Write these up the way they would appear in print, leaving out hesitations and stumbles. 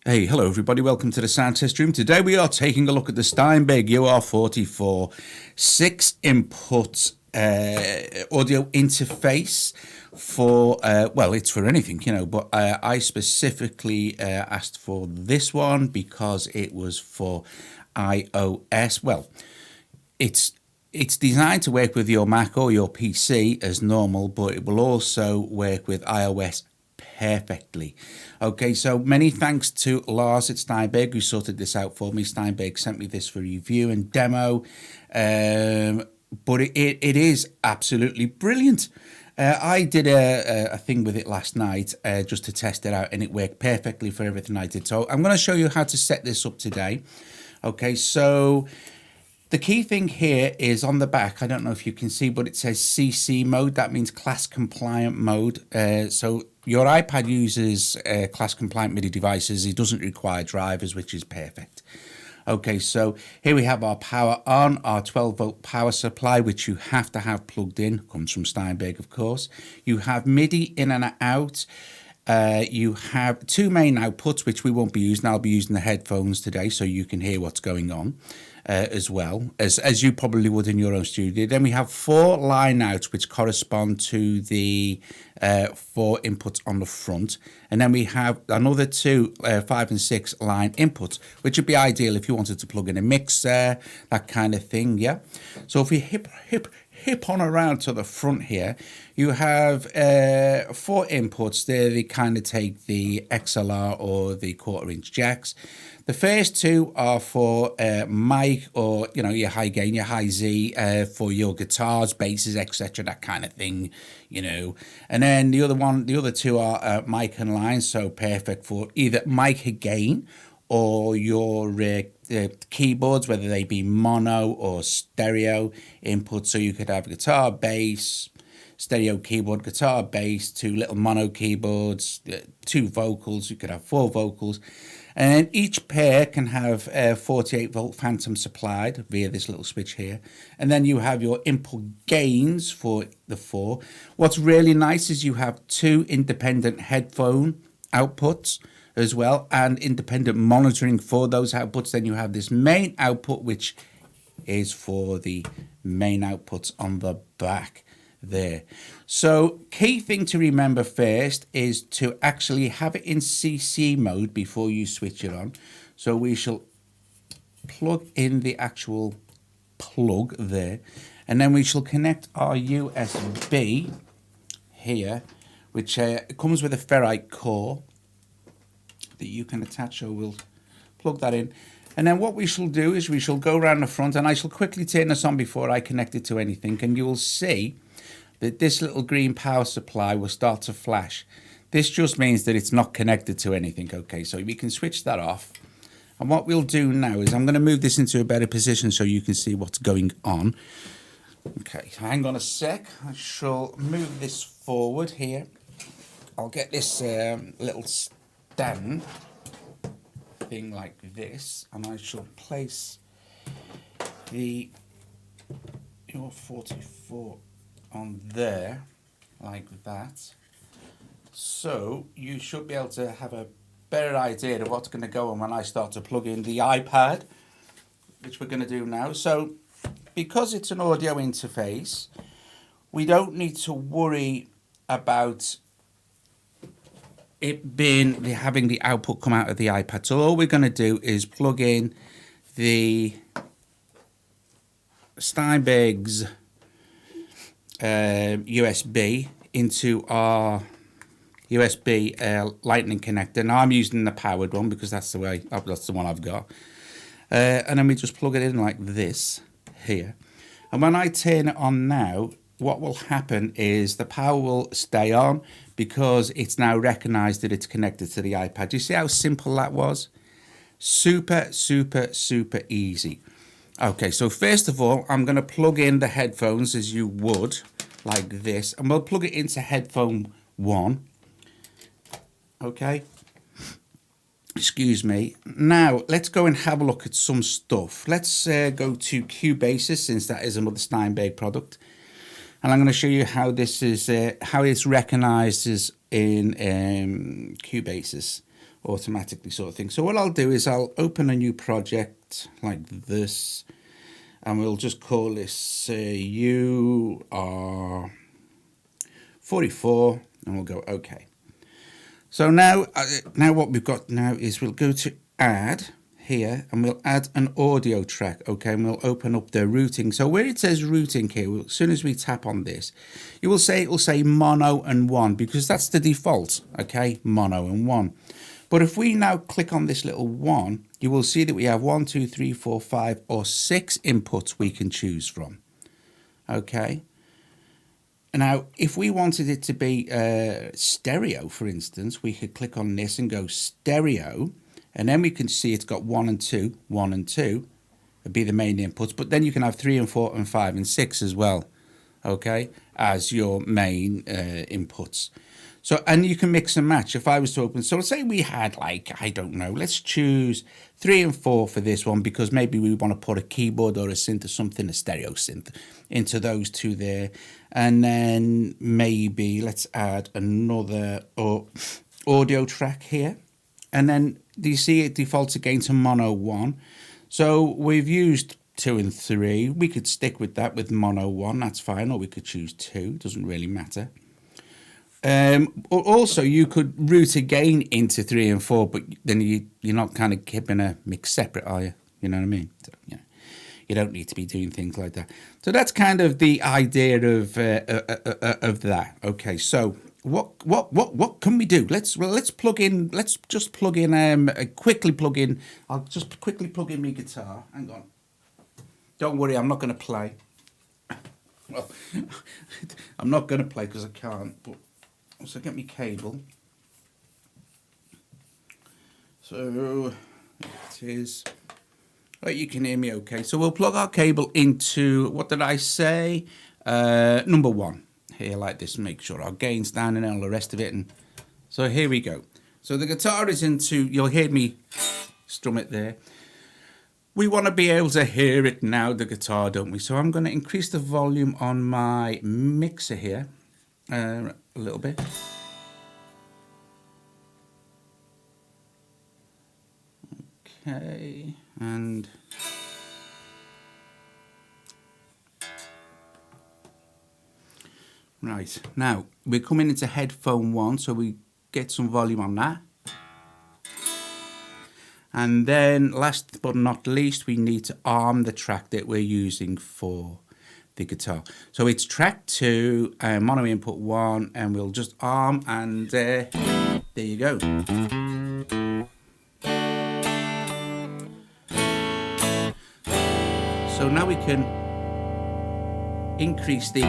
Hey, hello everybody, welcome to the Sound Test Room. Today we are taking a look at the Steinberg UR44 6-input audio interface for, well, it's for anything, but I specifically asked for this one because it was for iOS. Well, it's designed to work with your Mac or your PC as normal, but it will also work with iOS perfectly. Okay, so many thanks to Lars at Steinberg who sorted this out for me. Steinberg sent me this for review and demo, but it is absolutely brilliant. I did a thing with it last night just to test it out, and it worked perfectly for everything I did. So I'm going to show you how to set this up today. Okay, so the key thing here is on the back. I don't know if you can see, but it says CC mode. That means class compliant mode. So your iPad uses class compliant MIDI devices. It doesn't require drivers, which is perfect. Okay, so here we have our power on, our 12-volt power supply, which you have to have plugged in. Comes from Steinberg, of course. You have MIDI in and out. You have two main outputs, which we won't be using. I'll be using the headphones today so you can hear what's going on as well, as you probably would in your own studio. Then we have 4 line outs, which correspond to the 4 inputs on the front. And then we have another 2 5 and 6 line inputs, which would be ideal if you wanted to plug in a mixer, that kind of thing, yeah? So if we hip on around to the front here, you have 4 inputs there. They kind of take the XLR or the 1/4-inch jacks. The first 2 are for mic or your high gain, your high Z, for your guitars, basses, etc., that kind of thing, And then the other 2 are mic and line, so perfect for either mic gain or your keyboards, whether they be mono or stereo input. So you could have guitar, bass, stereo keyboard, guitar, bass, 2 little mono keyboards, 2 vocals. You could have 4 vocals. And each pair can have 48-volt phantom supplied via this little switch here. And then you have your input gains for the 4. What's really nice is you have 2 independent headphone outputs as well, and independent monitoring for those outputs. Then you have this main output, which is for the main outputs on the back there. So key thing to remember first is to actually have it in CC mode before you switch it on. So we shall plug in the actual plug there, and then we shall connect our USB here, which comes with a ferrite core that you can attach. So we'll plug that in, and then what we shall do is we shall go around the front, and I shall quickly turn this on before I connect it to anything, and you will see that this little green power supply will start to flash. This just means that it's not connected to anything. Okay, so we can switch that off, and what we'll do now is I'm going to move this into a better position so you can see what's going on. Okay, so hang on a sec. I shall move this forward here. I'll get this little stand thing like this, and I shall place the UR44 on there like that. So you should be able to have a better idea of what's going to go on when I start to plug in the iPad, which we're going to do now. So because it's an audio interface, we don't need to worry about it being having the output come out of the iPad. So all we're going to do is plug in the Steinberg's USB into our USB lightning connector. Now I'm using the powered one because that's the one I've got, and then we just plug it in like this here, and when I turn it on now, what will happen is the power will stay on because it's now recognized that it's connected to the iPad. Do you see how simple that was? Super easy. Okay, so first of all, I'm going to plug in the headphones as you would, like this, and we'll plug it into headphone 1. Okay, excuse me. Now, let's go and have a look at some stuff. Let's go to Cubasis, since that is another Steinberg product. And I'm going to show you how this is, how it's recognized as in Cubasis. automatically sort of thing. So what I'll do is I'll open a new project like this, and we'll just call this UR44, and we'll go OK. So now what we've got now is we'll go to add here, and we'll add an audio track. Okay, and we'll open up the routing. So where it says routing here, as soon as we tap on this, it will say mono and one, because that's the default. Okay, mono and one. But if we now click on this little one, you will see that we have 1, 2, 3, 4, 5, or 6 inputs we can choose from. Okay. Now, if we wanted it to be stereo, for instance, we could click on this and go stereo, and then we can see it's got 1 and 2, 1 and 2 would be the main inputs, but then you can have 3 and 4 and 5 and 6 as well, okay, as your main inputs. So, and you can mix and match. If I was to open, so let's say we had like, I don't know, let's choose 3 and 4 for this one, because maybe we want to put a keyboard or a synth or something, a stereo synth, into those two there. And then maybe let's add another audio track here. And then do you see it defaults again to mono 1? So we've used 2 and 3. We could stick with that with mono 1, that's fine, or we could choose 2, doesn't really matter. Also, you could route again into 3 and 4, but then you're not kind of keeping a mix separate, are you? You know what I mean? So, yeah, you don't need to be doing things like that. So that's kind of the idea of that. Okay, so what can we do? Let's plug in. Let's just plug in. Quickly plug in. I'll just quickly plug in my guitar. Hang on. Don't worry, I'm not going to play. Well, I'm not going to play because I can't. But so get me cable. So it is. Right, you can hear me okay. So we'll plug our cable into, what did I say? Number 1 here, like this. Make sure our gain's down and all the rest of it. And so here we go. So the guitar is into. You'll hear me strum it there. We want to be able to hear it now, the guitar, don't we? So I'm going to increase the volume on my mixer here a little bit. Okay, and right, now we're coming into headphone 1, so we get some volume on that. And then last but not least, we need to arm the track that we're using for the guitar. So it's track 2, mono input 1, and we'll just arm, and there you go. So now we can increase the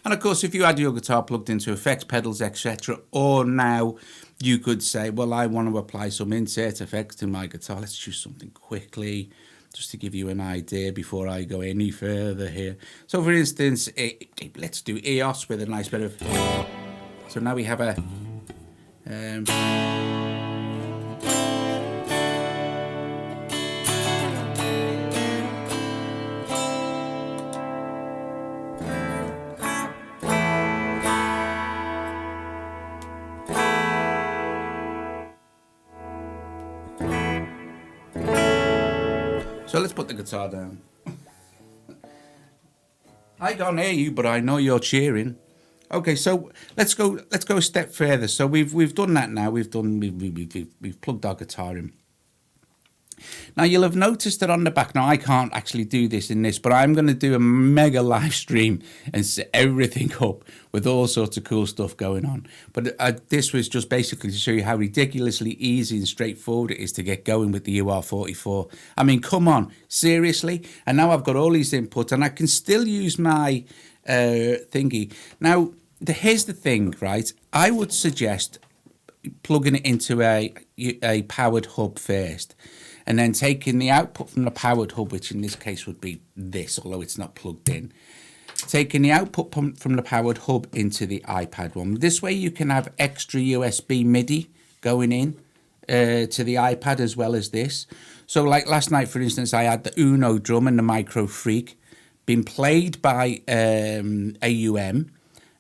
and of course, if you had your guitar plugged into effects pedals, etc., or now you could say, well, I want to apply some insert effects to my guitar. Let's choose something quickly, just to give you an idea before I go any further here. So, for instance, let's do EOS with a nice bit of. So now we have a. So let's put the guitar down. I can't hear you, but I know you're cheering. Okay, so let's go a step further. So we've done that now. We've plugged our guitar in. Now you'll have noticed that on the back. Now I can't actually do this in this, but I'm going to do a mega live stream and set everything up with all sorts of cool stuff going on. But this was just basically to show you how ridiculously easy and straightforward it is to get going with the UR44. I mean, come on, seriously. And now I've got all these inputs, and I can still use my thingy. Now here's the thing, right? I would suggest plugging it into a powered hub first, and then taking the output from the powered hub, which in this case would be this, although it's not plugged in. Taking the output from the powered hub into the iPad one. This way you can have extra USB MIDI going in to the iPad as well as this. So like last night, for instance, I had the Uno drum and the Micro Freak being played by AUM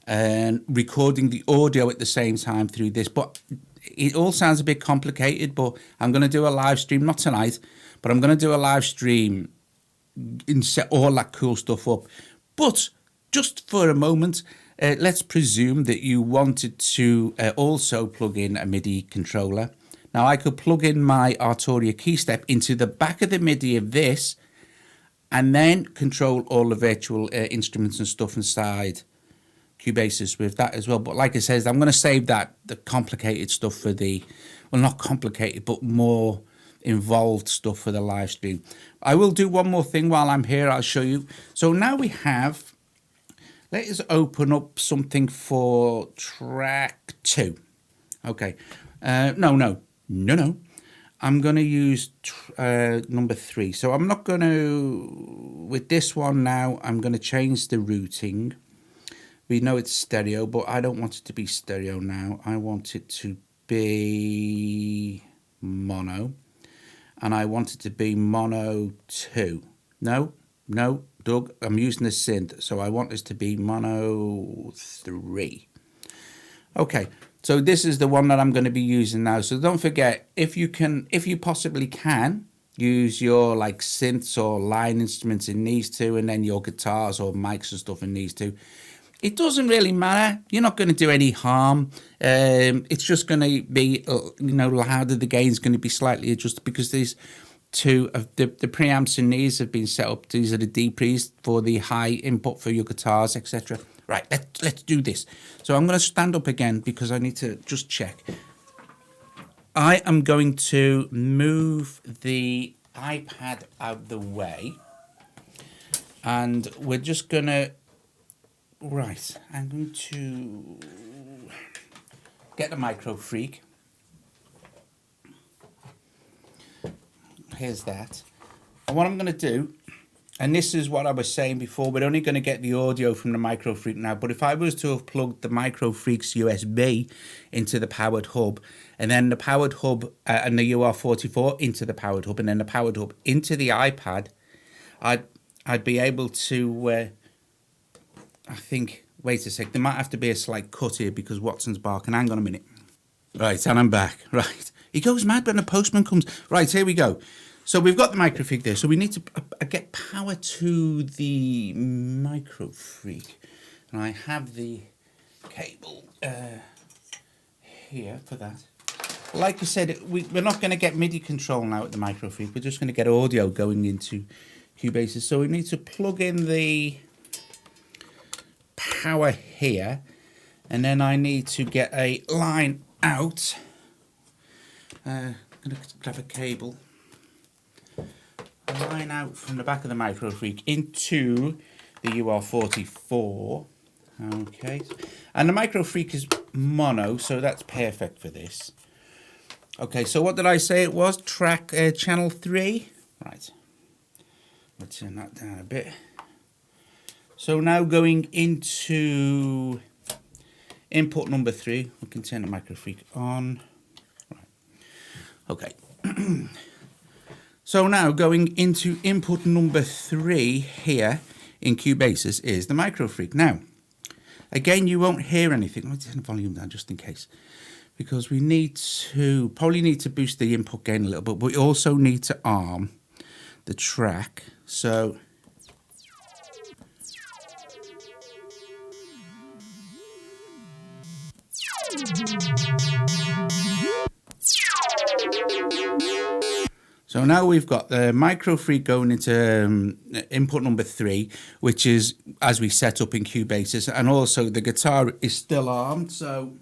and recording the audio at the same time through this. But it all sounds a bit complicated, but I'm going to do a live stream, not tonight, but I'm going to do a live stream and set all that cool stuff up. But just for a moment, let's presume that you wanted to also plug in a MIDI controller. Now, I could plug in my Arturia keystep into the back of the MIDI of this and then control all the virtual instruments and stuff inside Cubasis with that as well. But like I said, I'm going to save the complicated stuff for the, well, not complicated, but more involved stuff for the live stream. I will do one more thing while I'm here. I'll show you. So now we have, let us open up something for track 2. Okay. No. I'm going to use number 3. So I'm not going to, with this one now, I'm going to change the routing. We know it's stereo, but I don't want it to be stereo now. I want it to be mono. And I want it to be mono 2. No, Doug, I'm using the synth. So I want this to be mono 3. Okay. So this is the one that I'm going to be using now. So don't forget, if you possibly can, use your like synths or line instruments in these two, and then your guitars or mics and stuff in these two. It doesn't really matter. You're not going to do any harm. It's just going to be, louder. The gain's going to be slightly adjusted because these two of the preamps in these have been set up. These are the D pre's for the high input for your guitars, etc. Right, let's do this. So I'm going to stand up again because I need to just check. I am going to move the iPad out of the way. And we're just going to... Right, I'm going to get the Micro Freak. Here's that. And what I'm going to do... And this is what I was saying before, we're only going to get the audio from the Micro Freak now. But if I was to have plugged the Micro Freak's USB into the powered hub, and then the powered hub and the UR44 into the powered hub, and then the powered hub into the iPad, I'd be able to, I think, wait a sec, there might have to be a slight cut here because Watson's barking. Hang on a minute. Right, and I'm back. Right. He goes mad when the postman comes. Right, here we go. So we've got the Micro Freak there. So we need to get power to the Micro Freak. And I have the cable here for that. Like I said, we're not going to get MIDI control now at the Micro Freak. We're just going to get audio going into Cubasis. So we need to plug in the power here. And then I need to get a line out. I'm going to grab a cable. Line out from the back of the Micro Freak into the UR44. Okay, and the Micro Freak is mono, so that's perfect for this. Okay, so what did I say it was? Track channel 3. Right, let's turn that down a bit. So now going into input number 3, we can turn the Micro Freak on. Right. Okay. So now going into input number 3 here in Cubasis is the Micro Freak. Now, again, you won't hear anything. Let me turn the volume down just in case. Because we probably need to boost the input gain a little bit, but we also need to arm the track. So... So now we've got the Micro Freak going into input number 3, which is as we set up in Cubasis, and also the guitar is still armed, so...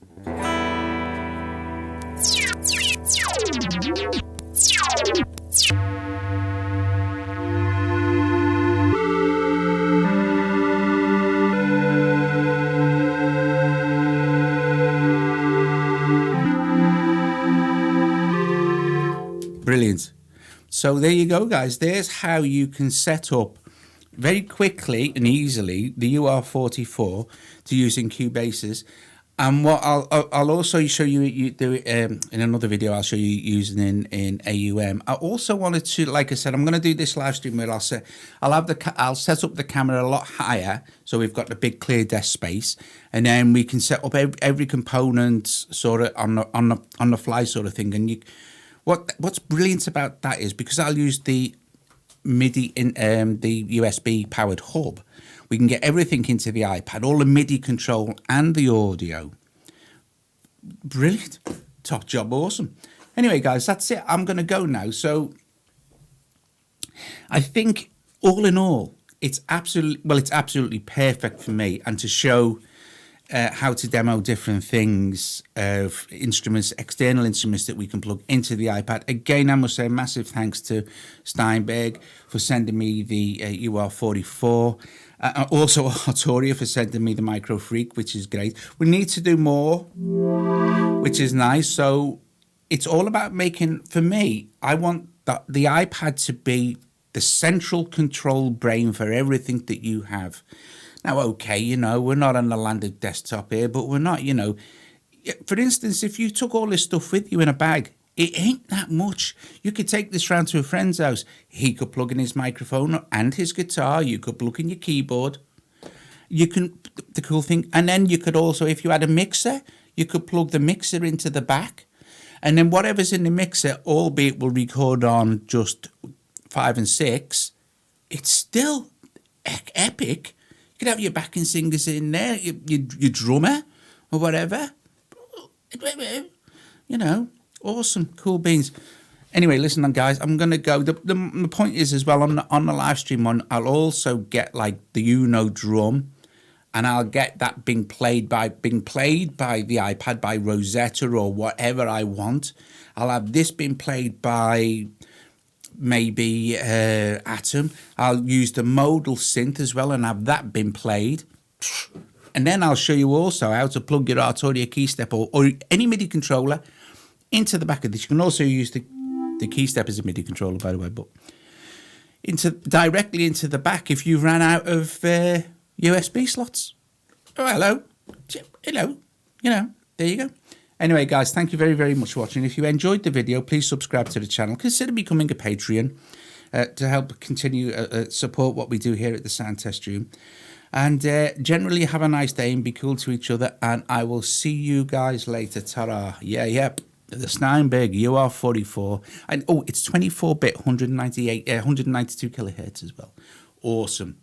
Brilliant. So there you go, guys. There's how you can set up very quickly and easily the UR44 to use in Cubasis. And what I'll also show you do it in another video. I'll show you using in AUM. I also wanted to, like I said, I'm going to do this live stream where I'll set up the camera a lot higher, so we've got the big clear desk space, and then we can set up every component sort of on the fly sort of thing. And what's brilliant about that is because I'll use the MIDI in the USB powered hub, we can get everything into the iPad, all the MIDI control and the audio. Brilliant. Top job. Awesome. Anyway, guys, that's it. I'm going to go now. So I think all in all, it's absolutely perfect for me, and to show how to demo different things of instruments, external instruments that we can plug into the iPad. Again, I must say massive thanks to Steinberg for sending me the UR44. Also Arturia for sending me the Micro Freak, which is great. We need to do more, which is nice. So it's all about making, for me, I want the iPad to be the central control brain for everything that you have. Now, okay, you know, we're not on the land of desktop here, but we're not, you know. For instance, if you took all this stuff with you in a bag, it ain't that much. You could take this round to a friend's house. He could plug in his microphone and his guitar. You could plug in your keyboard. You can, the cool thing, and then you could also, if you had a mixer, you could plug the mixer into the back. And then whatever's in the mixer, albeit will record on just 5 and 6, it's still epic. You could have your backing singers in there, your drummer or whatever. You know, awesome, cool beans. Anyway, listen, guys, I'm gonna go. The point is as well on the live stream I'll also get like the Uno drum, and I'll get that being played by the iPad by Rosetta or whatever I want. I'll have this being played by maybe Atom. I'll use the modal synth as well and have that been played. And then I'll show you also how to plug your Arturia key step or any MIDI controller into the back of this. You can also use the key step as a MIDI controller, by the way, but directly into the back if you ran out of USB slots. Oh, hello. You know, there you go. Anyway, guys, thank you very, very much for watching. If you enjoyed the video, please subscribe to the channel. Consider becoming a Patreon to help continue support what we do here at the Sound Test Room. And generally have a nice day and be cool to each other. And I will see you guys later. Ta-ra. Yep. The Steinberg UR44. And, it's 24-bit, 192 kilohertz as well. Awesome.